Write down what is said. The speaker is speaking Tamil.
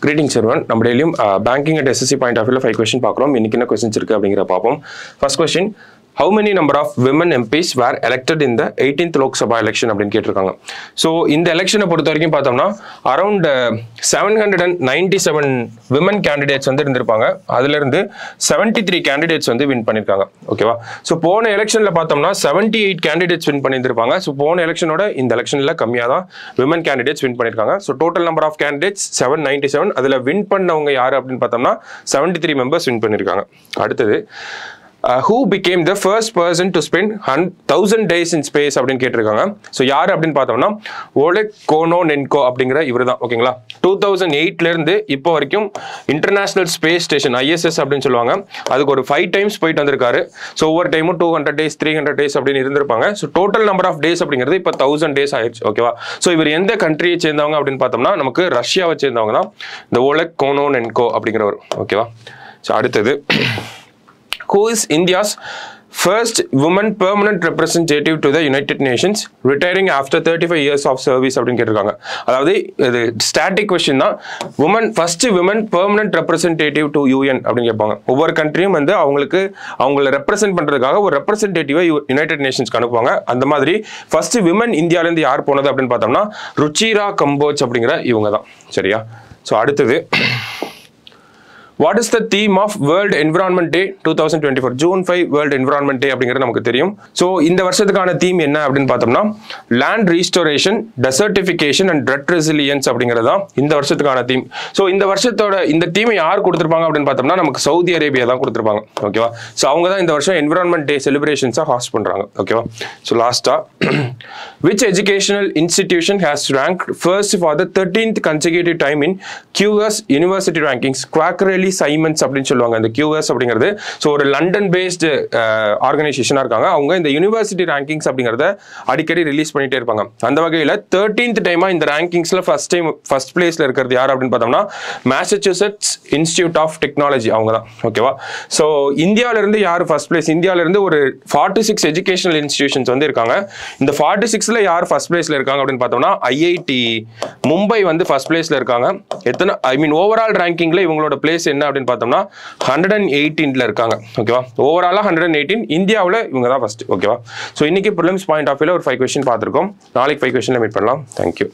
Greetings everyone. நம்ம டெய்லியும் banking at SSC point of view 5 question பார்க்குறோம். இன்னைக்கு என்ன questions இருக்கு அப்படிங்கற பாப்போம். First question, how many number of women MPs were elected in the 18th Lok Sabha election அப்படின்னு கேட்டிருக்காங்க. ஸோ இந்த எலெக்ஷனை பொறுத்த வரைக்கும் பார்த்தோம்னா அரௌண்ட் 797 விமன் கேண்டிடேட்ஸ் வந்து இருந்திருப்பாங்க. அதுல இருந்து 73 கேண்டிடேட்ஸ் வந்து வின் பண்ணியிருக்காங்க. ஓகேவா? ஸோ போன எலெக்ஷன்ல பார்த்தோம்னா 78 கேண்டிடேட்ஸ் வின் பண்ணியிருந்திருப்பாங்க. ஸோ போன எலெக்ஷனோட இந்த எலெக்ஷன்ல கம்மியாக தான் விமன் கேண்டிடேட்ஸ் வின் பண்ணியிருக்காங்க. So total number of candidates 797. அதில் வின் பண்ணவங்க யாரு அப்படின்னு பார்த்தோம்னா 73 மெம்பர்ஸ் வின் பண்ணியிருக்காங்க. அடுத்தது who became the first person to spend 1000 days in space அப்படின்னு கேட்டிருக்காங்க. ஸோ யார் அப்படின்னு பார்த்தோம்னா ஓலெக் கோனோனென்கோ அப்படிங்கிற இவர் தான். ஓகேங்களா? 2008ல இருந்து இப்போ வரைக்கும் இன்டர்நேஷனல் ஸ்பேஸ் ஸ்டேஷன் ISS அப்படின்னு சொல்லுவாங்க. அதுக்கு ஒரு 5 டைம்ஸ் போயிட்டு வந்திருக்காரு. ஸோ ஒவ்வொரு டைமும் 200 days 300 days அப்படின்னு இருந்திருப்பாங்க. So total number of days அப்படிங்கிறது இப்போ 1000 days ஆயிடுச்சு. ஓகேவா? ஸோ இவர் எந்த கண்ட்ரியை சேர்ந்தவங்க அப்படின்னு பார்த்தோம்னா நமக்கு ரஷ்யாவை சேர்ந்தவங்க தான் இந்த ஓலெக் கோனோனென்கோ அப்படிங்கிறவர். ஓகேவா? ஸோ அடுத்தது, who is India's first woman permanent representative to the United Nations retiring after 35 years of service அப்படின்னு கேட்டிருக்காங்க. அதாவது இது ஸ்டாட்டிக் கொஸ்டின் தான். First women permanent representative to UN அப்படின்னு கேட்பாங்க. ஒவ்வொரு கண்ட்ரியும் வந்து அவங்கள ரெப்ரசென்ட் பண்றதுக்காக ஒரு ரெப்ரசன்டேட்டிவா யுனைடெட் நேஷன்ஸ்க்கு அனுப்புவாங்க. அந்த மாதிரி ஃபர்ஸ்ட் விமன் இந்தியால இருந்து யார் போனது அப்படின்னு பார்த்தோம்னா ருச்சிரா கம்போச் அப்படிங்கிற இவங்க தான். சரியா? ஸோ அடுத்தது, what is the theme of World Environment Day 2024? June 5 World Environment Day அப்படிங்கிறது நமக்கு தெரியும். ஸோ இந்த வருஷத்துக்கான தீம் என்ன அப்படின்னு பார்த்தோம்னா land restoration, desertification and drought resilience அப்படிங்கிறது தான் இந்த வருஷத்துக்கான தீம். ஸோ இந்த வருஷத்தோட இந்த தீமை யார் கொடுத்துருப்பாங்க அப்படின்னு பார்த்தோம்னா நமக்கு சவுதி அரேபியா தான் கொடுத்துருப்பாங்க. ஓகேவா? ஸோ அவங்க தான் இந்த வருஷம் என்விரான்மெண்ட் டே செலிப்ரேஷன்ஸாக ஹாஸ்ட் பண்ணுறாங்க. ஓகேவா? ஸோ லாஸ்டா, which educational institution has ranked first for the 13th consecutive time in QS University Rankings? Quacquarelli Simons அப்படின்னு சொல்லுவாங்க. இந்த QS அப்படிங்கிறது ஸோ ஒரு லண்டன் பேஸ்டு ஆர்கனைசேஷனாக இருக்காங்க. அவங்க இந்த யூனிவர்சிட்டி ரேங்கிங்ஸ் அப்படிங்கிறத அடிக்கடி ரிலீஸ் பண்ணிட்டே இருப்பாங்க. அந்த வகையில் 13th டைமா இந்த ரேங்கிங்ஸ்ல ஃபர்ஸ்ட் பிளேஸ்ல இருக்கிறது யார் அப்படின்னு பார்த்தோம்னா மேசச்சூசெட்ஸ் இன்ஸ்டிடியூட் ஆஃப் டெக்னாலஜி அவங்க தான். ஓகேவா? ஸோ இந்தியாவில இருந்து யார் ஃபர்ஸ்ட் பிளேஸ்? இந்தியாவில இருந்து ஒரு 46 எஜுகேஷனல் இன்ஸ்டிடியூஷன்ஸ் வந்து இருக்காங்க. இந்த 46ல யார் ஃபர்ஸ்ட் பிளேஸ்ல இருக்காங்க அப்படின்னு பார்த்தோம்னா IIT மும்பை வந்து ஃபர்ஸ்ட் பிளேஸ்ல இருக்காங்க. எத்தனை ஓவரால் ரேங்கிங்ல இவங்களோட பிளேஸ் என்ன அப்படின்னு பார்த்தோம்னா 118ல இருக்காங்க. ஓகேவா? ஓவராலா 118, இந்தியாவில் இவங்க தான் ஃபர்ஸ்ட். ஓகேவா? ஸோ இன்னைக்கு ப்ரிலிம்ஸ் பாயிண்ட் ஆஃப் வியூல ஒரு 5 கொஸ்டின் பார்த்துருக்கோம். நாளைக்கு 5 கொஸ்டின்ல மீட் பண்ணலாம். தேங்க்யூ.